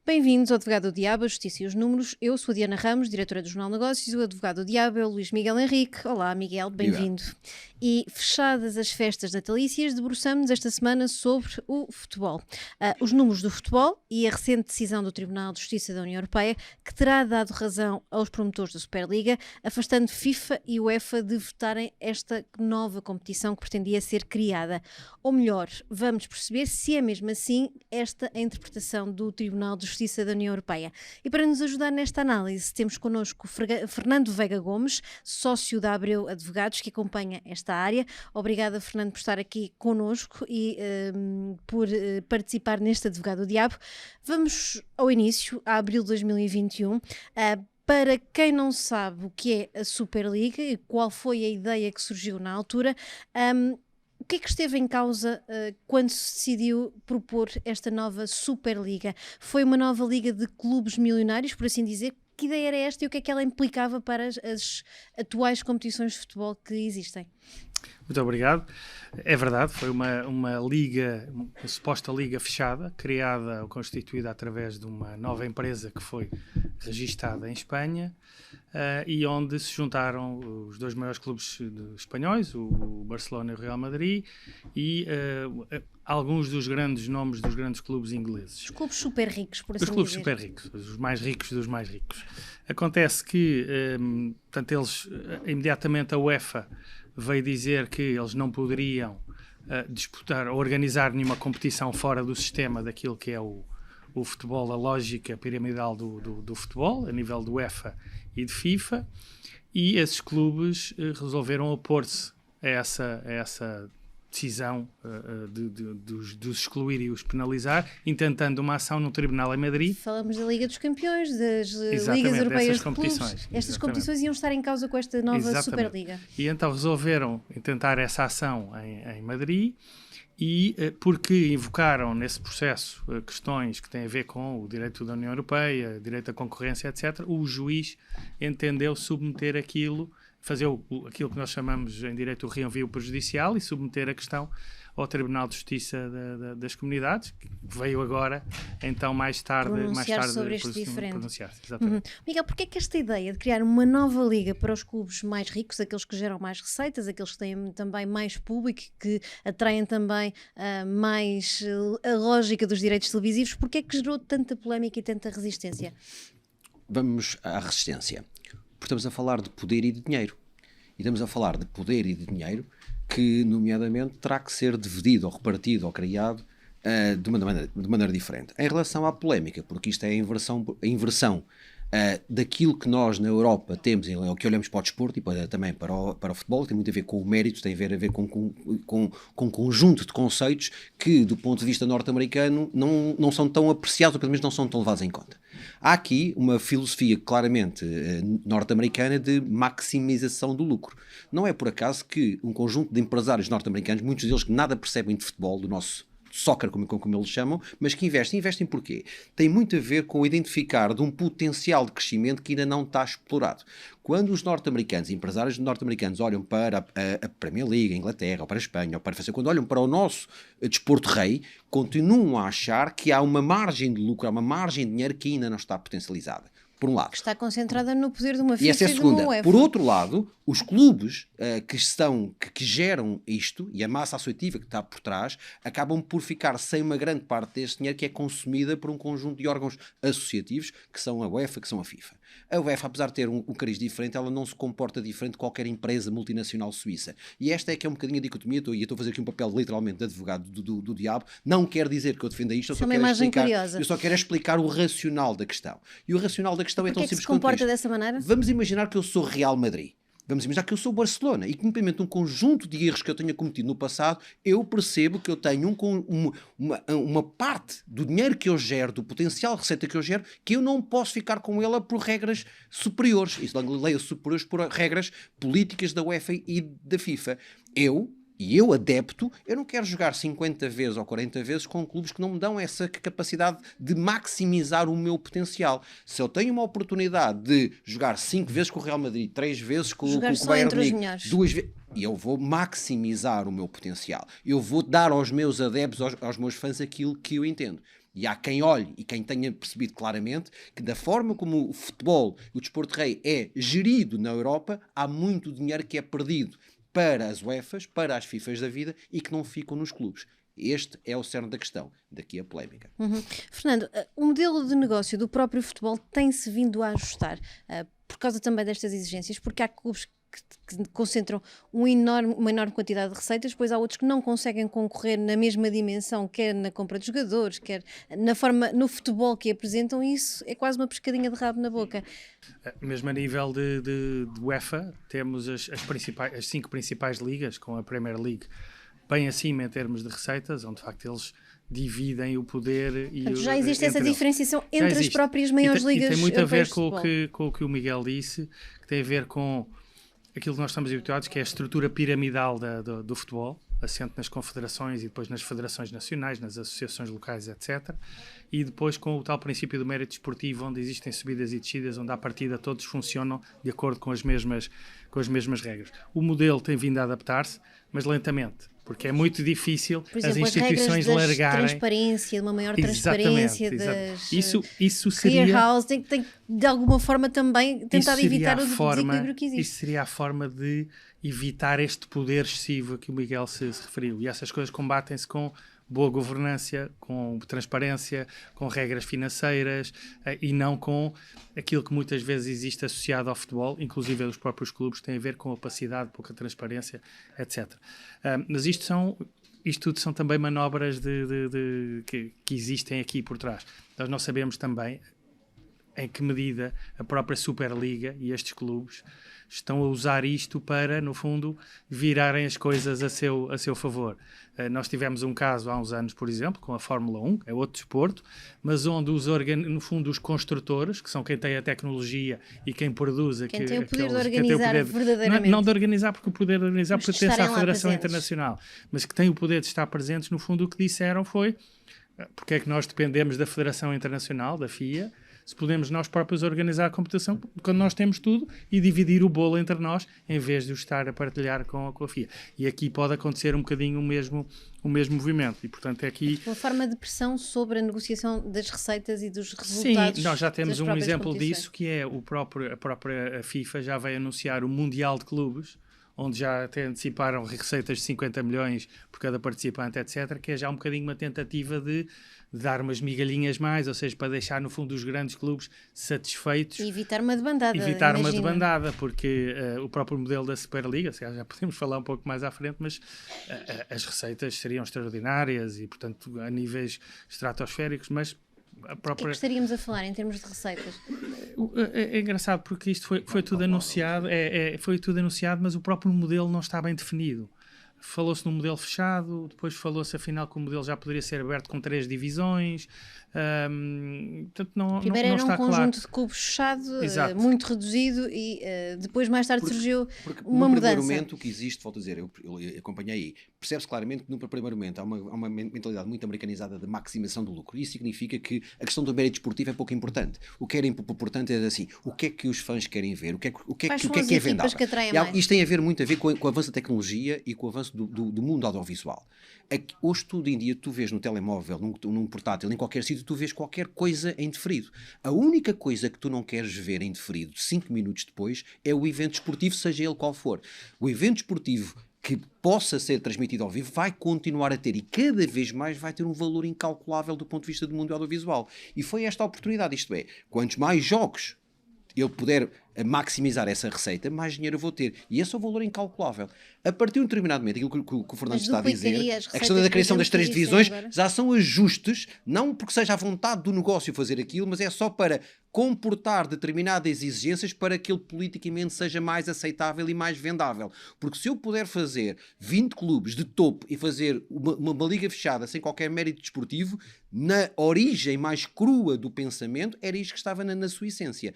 Bem-vindos ao Advogado do Diabo, a Justiça e os Números. Eu sou a Diana Ramos, diretora do Jornal Negócios, e o Advogado do Diabo é o Luís Miguel Henrique. Olá, Miguel, bem-vindo. E fechadas as festas natalícias, debruçamos esta semana sobre o futebol. Os números do futebol e a recente decisão do Tribunal de Justiça da União Europeia, que terá dado razão aos promotores da Superliga, afastando FIFA e UEFA de votarem esta nova competição que pretendia ser criada. Ou melhor, vamos perceber se é mesmo assim esta a interpretação do Tribunal de Justiça da União Europeia. E para nos ajudar nesta análise, temos connosco Fernando Veiga Gomes, sócio da Abreu Advogados, que acompanha esta área. Obrigada, Fernando, por estar aqui connosco e por participar neste Advogado do Diabo. Vamos ao início, a abril de 2021. Para quem não sabe o que é a Superliga e qual foi a ideia que surgiu na altura, o que é que esteve em causa quando se decidiu propor esta nova Superliga? Foi uma nova liga de clubes milionários, por assim dizer? Que ideia era esta e o que é que ela implicava para as atuais competições de futebol que existem? Muito obrigado. É verdade, foi uma liga, uma suposta liga fechada, criada ou constituída através de uma nova empresa que foi registada em Espanha e onde se juntaram os dois maiores clubes espanhóis, o Barcelona e o Real Madrid, e alguns dos grandes nomes dos grandes clubes ingleses. Os clubes super ricos, por assim dizer. Os clubes super ricos, os mais ricos dos mais ricos. Acontece que, portanto, eles, imediatamente a UEFA veio dizer que eles não poderiam disputar ou organizar nenhuma competição fora do sistema daquilo que é o futebol, a lógica piramidal do futebol, a nível do UEFA e de FIFA, e esses clubes resolveram opor-se a essa decisão de os excluir e os penalizar, intentando uma ação no tribunal em Madrid. Falamos da Liga dos Campeões, das Ligas Europeias de Clubes. Estas competições iam estar em causa com esta nova Superliga. E então resolveram intentar essa ação em Madrid, e porque invocaram nesse processo questões que têm a ver com o direito da União Europeia, direito à concorrência, etc., o juiz entendeu submeter aquilo, fazer aquilo que nós chamamos em direito o reenvio prejudicial e submeter a questão ao Tribunal de Justiça das Comunidades, que veio agora, então mais tarde sobre este diferente. Pronunciar-se. Exatamente. Miguel, porquê é que esta ideia de criar uma nova liga para os clubes mais ricos, aqueles que geram mais receitas, aqueles que têm também mais público, que atraem também mais a lógica dos direitos televisivos, porquê é que gerou tanta polémica e tanta resistência? Vamos à resistência. Porque estamos a falar de poder e de dinheiro. E estamos a falar de poder e de dinheiro que, nomeadamente, terá que ser dividido ou repartido ou criado de maneira diferente. Em relação à polémica, porque isto é a inversão daquilo que nós na Europa temos, que olhamos para o desporto e também para o futebol, que tem muito a ver com o mérito, tem a ver com um conjunto de conceitos que, do ponto de vista norte-americano, não são tão apreciados, ou pelo menos não são tão levados em conta. Há aqui uma filosofia claramente norte-americana de maximização do lucro. Não é por acaso que um conjunto de empresários norte-americanos, muitos deles que nada percebem de futebol, do nosso soccer, como eles chamam, mas que investem porquê? Tem muito a ver com identificar de um potencial de crescimento que ainda não está explorado. Quando os norte-americanos, empresários norte-americanos olham para a Premier League, a Inglaterra, ou para a Espanha, ou para a França, quando olham para o nosso desporto rei, continuam a achar que há uma margem de lucro, há uma margem de dinheiro que ainda não está potencializada. Por um lado. Que está concentrada no poder de uma FIFA e essa é a segunda. De uma UEFA. Por outro lado, os clubes que geram isto, e a massa associativa que está por trás, acabam por ficar sem uma grande parte desse dinheiro que é consumida por um conjunto de órgãos associativos, que são a UEFA, que são a FIFA. A UEFA, apesar de ter um cariz diferente, ela não se comporta diferente de qualquer empresa multinacional suíça. E esta é que é um bocadinho a dicotomia, e eu estou a fazer aqui um papel literalmente de advogado do diabo. Não quer dizer que eu defenda isto, eu só quero explicar o racional da questão. E o racional da questão é tão simples quanto isto. Porque é que se comporta dessa maneira? Vamos imaginar que eu sou Real Madrid. Vamos imaginar que eu sou Barcelona e que, independente de um conjunto de erros que eu tenha cometido no passado, eu percebo que eu tenho uma parte do dinheiro que eu gero, do potencial de receita que eu gero, que eu não posso ficar com ela por regras superiores. Isso leio superiores por regras políticas da UEFA e da FIFA. Eu, adepto, eu não quero jogar 50 vezes ou 40 vezes com clubes que não me dão essa capacidade de maximizar o meu potencial. Se eu tenho uma oportunidade de jogar 5 vezes com o Real Madrid, 3 vezes com o Bayern Munique, 2 vezes, eu vou maximizar o meu potencial. Eu vou dar aos meus adeptos, aos meus fãs, aquilo que eu entendo. E há quem olhe e quem tenha percebido claramente que da forma como o futebol, o desporto de rei é gerido na Europa, há muito dinheiro que é perdido para as UEFAs, para as FIFAs da vida e que não ficam nos clubes. Este é o cerne da questão. Daqui a polémica. Fernando, o modelo de negócio do próprio futebol tem-se vindo a ajustar por causa também destas exigências, porque há clubes que concentram uma enorme quantidade de receitas, depois há outros que não conseguem concorrer na mesma dimensão, quer na compra de jogadores, quer no futebol que apresentam, e isso é quase uma pescadinha de rabo na boca. Mesmo a nível de UEFA, temos as 5 principais ligas, com a Premier League bem acima em termos de receitas, onde de facto eles dividem o poder. Portanto, já existe essa diferenciação entre as próprias maiores ligas. E tem muito a ver com o que o Miguel disse, que tem a ver com aquilo que nós estamos habituados, que é a estrutura piramidal do futebol, assente nas confederações e depois nas federações nacionais, nas associações locais, etc. E depois com o tal princípio do mérito esportivo, onde existem subidas e descidas, onde à partida todos funcionam de acordo com as mesmas regras. O modelo tem vindo a adaptar-se, mas lentamente, porque é muito difícil as instituições largarem. Transparência, uma maior transparência das isso seria clearhouse, tem de alguma forma também tentar evitar o desequilíbrio que existe. Isso seria a forma de evitar este poder excessivo a que o Miguel se referiu. E essas coisas combatem-se com boa governança, com transparência, com regras financeiras e não com aquilo que muitas vezes existe associado ao futebol, inclusive os próprios clubes, tem a ver com opacidade, pouca transparência, etc. Mas isto tudo são também manobras que existem aqui por trás. Nós não sabemos também em que medida a própria Superliga e estes clubes estão a usar isto para, no fundo, virarem as coisas a seu favor. Nós tivemos um caso há uns anos, por exemplo, com a Fórmula 1, é outro desporto, mas onde no fundo os construtores, que são quem tem a tecnologia e quem produz... Quem tem o poder de organizar verdadeiramente. Não de organizar, porque o poder de organizar pertence à Federação Internacional, mas que tem o poder de estar presentes, no fundo o que disseram foi porque é que nós dependemos da Federação Internacional, da FIA, se podemos nós próprios organizar a competição quando nós temos tudo e dividir o bolo entre nós em vez de o estar a partilhar com a FIA. E aqui pode acontecer um bocadinho o mesmo movimento. E, portanto, é aqui... Uma forma de pressão sobre a negociação das receitas e dos resultados. Sim, nós já temos um exemplo disso, que é a própria FIFA já veio anunciar o Mundial de Clubes, onde já até anteciparam receitas de 50 milhões por cada participante, etc., que é já um bocadinho uma tentativa de dar umas migalhinhas mais, ou seja, para deixar no fundo os grandes clubes satisfeitos. E evitar uma debandada. Porque o próprio modelo da Superliga, já podemos falar um pouco mais à frente, mas as receitas seriam extraordinárias e, portanto, a níveis estratosféricos, mas O que estaríamos a falar em termos de receitas? É engraçado porque isto foi tudo anunciado, foi tudo anunciado, mas o próprio modelo não está bem definido. Falou-se num modelo fechado, depois falou-se afinal que o modelo já poderia ser aberto com 3 divisões. Portanto, não está claro. Primeiro era um conjunto de clubes fechado, muito reduzido, e depois mais tarde surgiu uma mudança. No primeiro momento o que existe, volto a dizer, eu acompanhei aí, percebe-se claramente que no primeiro momento há uma mentalidade muito americanizada de maximização do lucro. Isso significa que a questão do mérito esportivo é pouco importante. O que é importante é assim, o que é que os fãs querem ver, o que é vendável. Isto tem muito a ver com o avanço da tecnologia e com o avanço do mundo audiovisual. Hoje tudo em dia tu vês no telemóvel, num portátil, em qualquer sítio, tu vês qualquer coisa em diferido. A única coisa que tu não queres ver em diferido 5 minutos depois é o evento esportivo, seja ele qual for. O evento esportivo que possa ser transmitido ao vivo vai continuar a ter e cada vez mais vai ter um valor incalculável do ponto de vista do mundo audiovisual. E foi esta a oportunidade, isto é, quantos mais jogos eu puder maximizar essa receita, mais dinheiro eu vou ter. E esse é o valor incalculável. A partir de um determinado momento, aquilo que o Fernando está a dizer, a questão da criação das 3 divisões, já são ajustes, não porque seja a vontade do negócio fazer aquilo, mas é só para comportar determinadas exigências para que ele politicamente seja mais aceitável e mais vendável. Porque se eu puder fazer 20 clubes de topo e fazer uma liga fechada sem qualquer mérito desportivo, na origem mais crua do pensamento, era isto que estava na sua essência.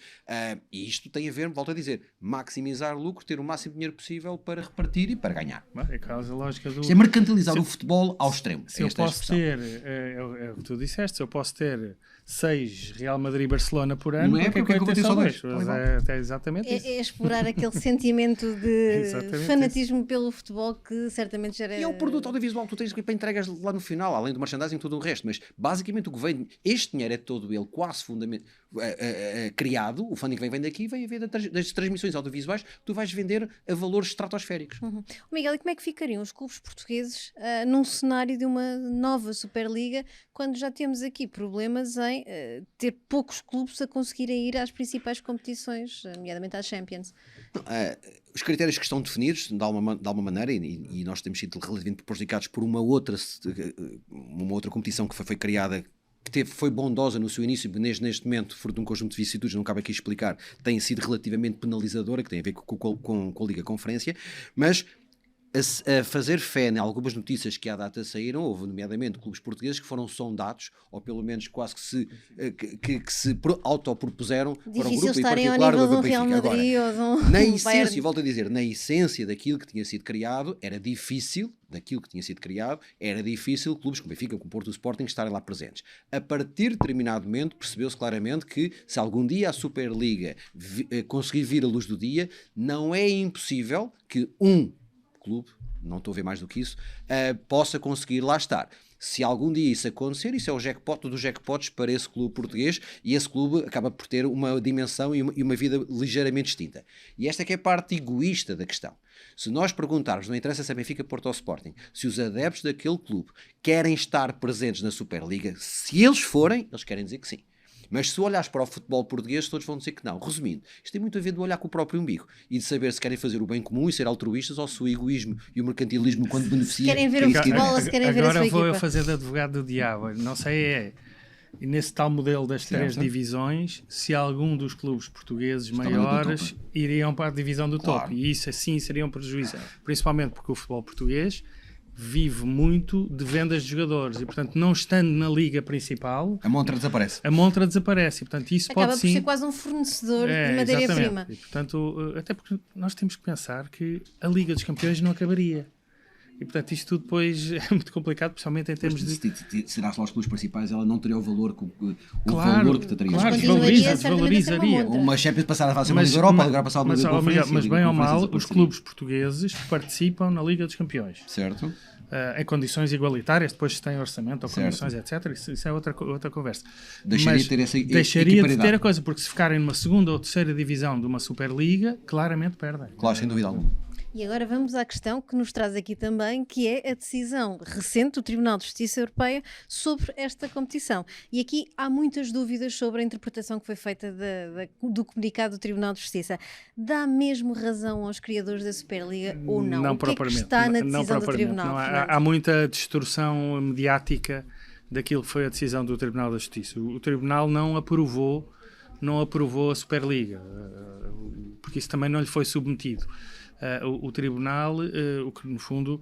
E isto tem a ver, volto a dizer, maximizar lucro, ter o máximo de dinheiro possível para repartir e para ganhar. É a causa lógica do... Isto é mercantilizar o futebol ao extremo. Se eu posso ter, é o que tu disseste, se eu posso ter 6 Real Madrid e Barcelona por ano, não é porque é que eu vou ter só 2. É exatamente isso. É explorar aquele sentimento de fanatismo pelo futebol que certamente já era... E é o produto audiovisual que tu tens para entregas lá no final, além do merchandising e tudo o resto. Mas basicamente o que vem, este dinheiro é todo ele quase criado, o funding que vem daqui, vem a ver das transmissões audiovisuais que tu vais vender a valores estratosféricos. Miguel, e como é que ficariam os clubes portugueses num cenário de uma nova Superliga, quando já temos aqui problemas em ter poucos clubes a conseguirem ir às principais competições, nomeadamente às Champions? Os critérios que estão definidos, de alguma maneira, e nós temos sido relativamente prejudicados por uma outra competição que foi criada, que foi bondosa no seu início, mas neste momento, fruto de um conjunto de vicissitudes, não cabe aqui explicar, tem sido relativamente penalizadora, que tem a ver com a Liga Conferência, mas a fazer fé em algumas notícias que à data saíram, houve nomeadamente clubes portugueses que foram sondados, ou pelo menos quase que se autopropuseram para o grupo, em particular ao nível do do Real Madrid ou do na essência, e volto a dizer, na essência daquilo que tinha sido criado, era difícil clubes como Benfica, como Porto e o Sporting estarem lá presentes. A partir de determinado momento percebeu-se claramente que se algum dia a Superliga conseguir vir à luz do dia, não é impossível que um clube, não estou a ver mais do que isso, possa conseguir lá estar. Se algum dia isso acontecer, isso é o jackpot dos jackpots para esse clube português, e esse clube acaba por ter uma dimensão e uma vida ligeiramente distinta. E esta é que é a parte egoísta da questão. Se nós perguntarmos, não interessa se é Benfica, Porto ou Sporting, se os adeptos daquele clube querem estar presentes na Superliga, se eles forem, eles querem dizer que sim. Mas se olhares para o futebol português, todos vão dizer que não. Resumindo, isto tem muito a ver de olhar com o próprio umbigo e de saber se querem fazer o bem comum e ser altruístas, ou se o egoísmo e o mercantilismo, quando beneficia... Se querem ver o futebol ou se querem ver a sua equipa. Agora vou fazer de advogado do diabo. Não sei, nesse tal modelo das três divisões, se algum dos clubes portugueses maiores iriam para a divisão do top. E isso assim seria um prejuízo. Principalmente porque o futebol português vive muito de vendas de jogadores e, portanto, não estando na liga principal, a montra desaparece. E, portanto, isso acaba pode por sim ser quase um fornecedor de matéria-prima. E, portanto, até porque nós temos que pensar que a Liga dos Campeões não acabaria. E, portanto, isto tudo depois é muito complicado, principalmente em termos de... Se tirasse lá os clubes principais, ela não teria o valor que valor que te teria. Claro, desvalorizaria. Uma Champions passar a fase da Liga Europa, agora passar a Liga Conferência. Mas bem ou mal, os clubes portugueses participam na Liga dos Campeões. Certo. Em condições igualitárias, depois se tem orçamento ou condições, etc. Isso é outra conversa. Deixaria de ter a coisa, porque se ficarem numa segunda ou terceira divisão de uma Superliga, claramente perdem. Claro, sem dúvida alguma. E agora vamos à questão que nos traz aqui também, que é a decisão recente do Tribunal de Justiça Europeia sobre esta competição. E aqui há muitas dúvidas sobre a interpretação que foi feita do comunicado do Tribunal de Justiça. Dá mesmo razão aos criadores da Superliga ou não? Não o que propriamente. É que está na decisão do Tribunal? Há muita distorção mediática daquilo que foi a decisão do Tribunal da Justiça. O Tribunal não aprovou a Superliga, porque isso também não lhe foi submetido. O Tribunal, o que no fundo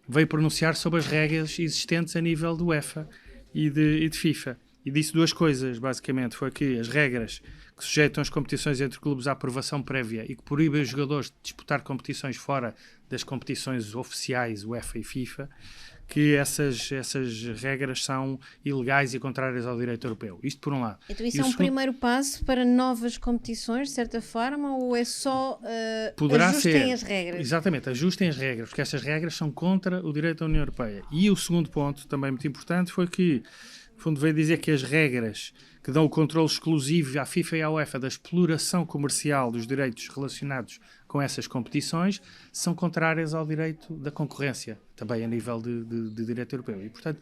veio pronunciar sobre as regras existentes a nível do UEFA e de FIFA. E disse duas coisas, basicamente. Foi que as regras que sujeitam as competições entre clubes à aprovação prévia e que proíbem os jogadores de disputar competições fora das competições oficiais UEFA e FIFA, que essas regras são ilegais e contrárias ao direito europeu. Isto por um lado. Então isso é um primeiro passo para novas competições, de certa forma, ou é só ajustem as regras? Exatamente, ajustem as regras, porque essas regras são contra o direito da União Europeia. E o segundo ponto, também muito importante, foi que, no fundo, veio dizer que as regras que dão o controle exclusivo à FIFA e à UEFA da exploração comercial dos direitos relacionados com essas competições são contrárias ao direito da concorrência, também a nível de direito europeu. E, portanto,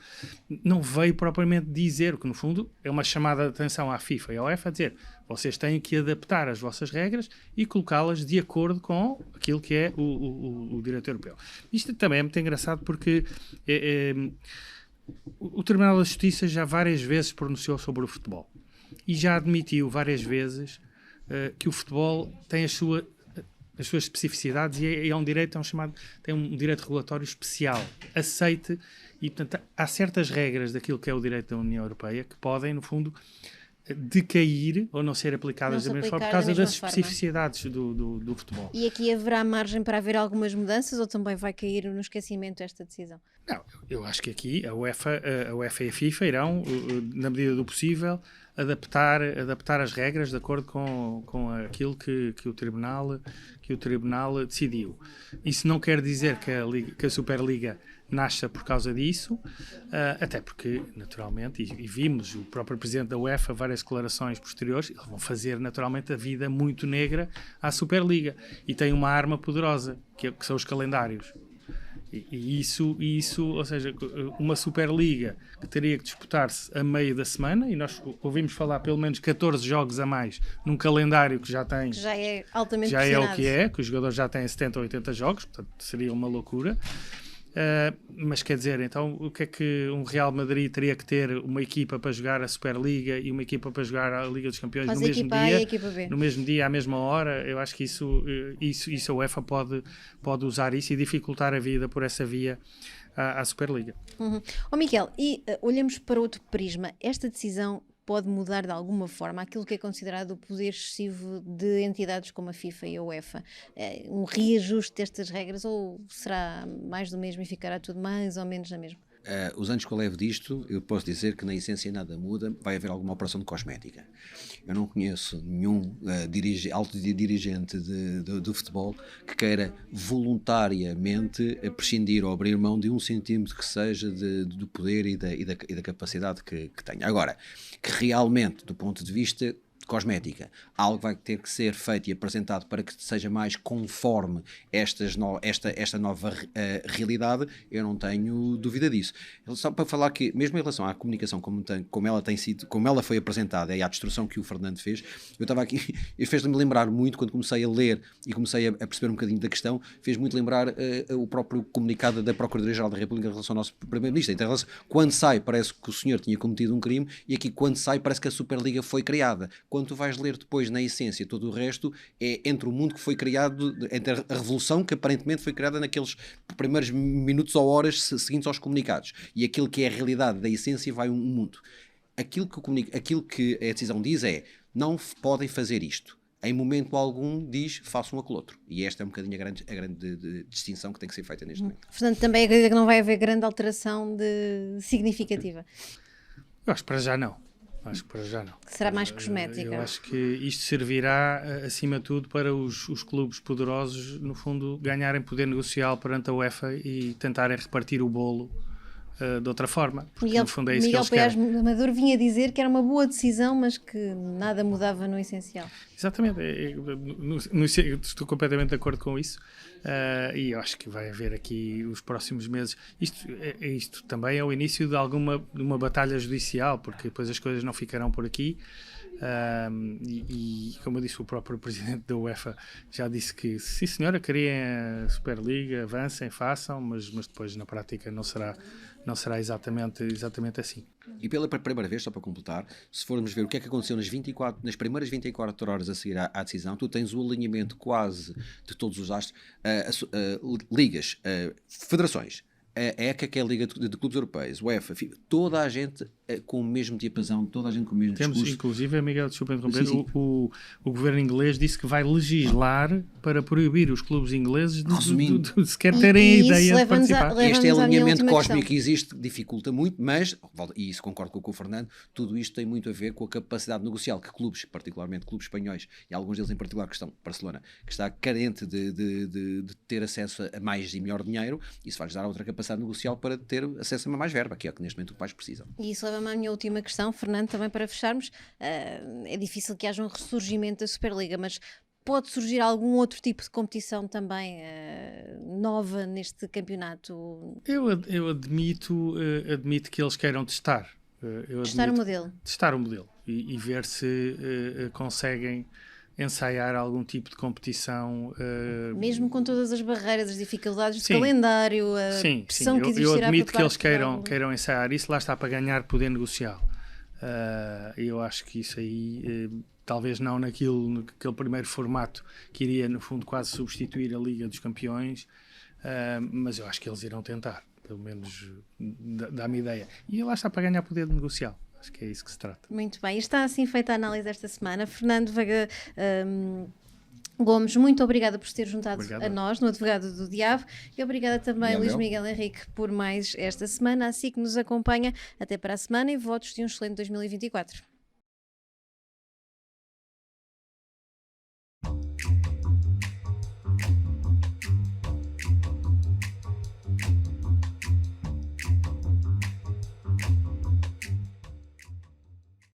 não veio propriamente dizer, o que no fundo é uma chamada de atenção à FIFA e à UEFA, a dizer, vocês têm que adaptar as vossas regras e colocá-las de acordo com aquilo que é o direito europeu. Isto também é muito engraçado porque o Tribunal da Justiça já várias vezes pronunciou sobre o futebol e já admitiu várias vezes que o futebol tem as suas especificidades e é um direito, tem um direito regulatório especial, aceite, e portanto há certas regras daquilo que é o direito da União Europeia que podem, no fundo, decair ou não ser aplicadas da mesma forma por causa das especificidades do futebol. E aqui haverá margem para haver algumas mudanças ou também vai cair no esquecimento esta decisão? Não, eu acho que aqui a UEFA e a FIFA irão, na medida do possível, adaptar as regras de acordo com aquilo que o Tribunal decidiu. Isso não quer dizer que a Superliga nasça por causa disso, até porque, naturalmente, e vimos o próprio Presidente da UEFA, várias declarações posteriores, eles vão fazer, naturalmente, a vida muito negra à Superliga. E tem uma arma poderosa, que são os calendários. E isso, ou seja, uma Superliga que teria que disputar-se a meio da semana, e nós ouvimos falar pelo menos 14 jogos a mais num calendário que já tem... Que já é altamente já é o pressionado. que os jogadores já têm 70 ou 80 jogos, portanto seria uma loucura. Mas quer dizer, então o que é que um Real Madrid teria que ter uma equipa para jogar a Superliga e uma equipa para jogar a Liga dos Campeões no mesmo dia, A e a equipa B. no mesmo dia, à mesma hora? Eu acho que isso a UEFA pode usar isso e dificultar a vida por essa via à Superliga. Miguel, e olhamos para outro prisma. Esta decisão pode mudar de alguma forma aquilo que é considerado o poder excessivo de entidades como a FIFA e a UEFA? Um reajuste destas regras, ou será mais do mesmo e ficará tudo mais ou menos na mesma? Os anos que eu levo disto, eu posso dizer que na essência nada muda, vai haver alguma operação de cosmética. Eu não conheço nenhum alto dirigente do futebol que queira voluntariamente prescindir ou abrir mão de 1 centímetro que seja do poder e da capacidade que tenha. Agora, que realmente, do ponto de vista cosmética, algo vai ter que ser feito e apresentado para que seja mais conforme esta nova realidade, eu não tenho dúvida disso. Só para falar que, mesmo em relação à comunicação como ela foi apresentada e à destruição que o Fernando fez, eu estava aqui, fez-me lembrar muito, quando comecei a ler e comecei a perceber um bocadinho da questão, fez muito lembrar o próprio comunicado da Procuradoria-Geral da República em relação ao nosso Primeiro-Ministro. Então, quando sai, parece que o senhor tinha cometido um crime, e aqui, quando sai, parece que a Superliga foi criada. Quando tu vais ler depois, na essência, todo o resto é entre o mundo que foi criado, entre a revolução que aparentemente foi criada naqueles primeiros minutos ou horas seguintes aos comunicados, e aquilo que é a realidade da essência, vai um mundo. Aquilo que a decisão diz é: não podem fazer isto. Em momento algum diz: façam aquele outro. E esta é um bocadinho a grande distinção que tem que ser feita neste momento. Portanto, também acredito que não vai haver grande alteração significativa. Eu acho que para já não. Que será mais cosmética. Eu acho que isto servirá, acima de tudo, para os clubes poderosos, no fundo, ganharem poder negocial perante a UEFA e tentarem repartir o bolo de outra forma. Porque, no fundo, é isso que eles querem. Miguel Paiás Maduro vinha dizer que era uma boa decisão, mas que nada mudava no essencial. Exatamente. Estou completamente de acordo com isso. E eu acho que vai haver aqui os próximos meses. Isto também é o início de uma batalha judicial, porque depois as coisas não ficarão por aqui. E como eu disse, o próprio Presidente da UEFA já disse que, sim senhora, querem a Superliga, avancem, façam, mas depois na prática não será exatamente assim. E pela primeira vez, só para completar, se formos ver o que é que aconteceu nas primeiras 24 horas a seguir à decisão, tu tens o alinhamento quase de todos os astros, ligas, federações, a ECA, que é a Liga de Clubes Europeus, UEFA, FIFA, toda a gente com o mesmo diapasão, toda a gente com o mesmo discurso. Temos, inclusive, Miguel, desculpa interromper, o governo inglês disse que vai legislar para proibir os clubes ingleses de sequer terem a ideia de participar. Este alinhamento cósmico que existe dificulta muito, mas, e isso concordo com o Fernando, tudo isto tem muito a ver com a capacidade negocial que clubes, particularmente clubes espanhóis, e alguns deles em particular, que estão, Barcelona, que está carente de ter acesso a mais e melhor dinheiro, isso vai-lhes dar outra capacidade negocial para ter acesso a mais verba, que é o que neste momento os pais precisam. E isso leva-me à minha última questão, Fernando, também para fecharmos. É difícil que haja um ressurgimento da Superliga, mas pode surgir algum outro tipo de competição também nova neste campeonato? Eu admito que eles queiram testar. Testar o modelo e ver se conseguem ensaiar algum tipo de competição. Mesmo com todas as barreiras, as dificuldades de calendário, a pressão que existirá. Eu admito que eles queiram ensaiar isso, lá está, para ganhar poder negocial. Eu acho que isso aí, talvez não naquele primeiro formato que iria, no fundo, quase substituir a Liga dos Campeões, mas eu acho que eles irão tentar, pelo menos dá-me ideia. E lá está, para ganhar poder negocial. Acho que é isso que se trata. Muito bem, está assim feita a análise esta semana. Fernando Gomes, muito obrigada por se ter juntado a nós no Advogado do Diabo, e obrigada também, Luís Miguel Henrique, por mais esta semana. Assim que nos acompanha, até para a semana, e votos de um excelente 2024.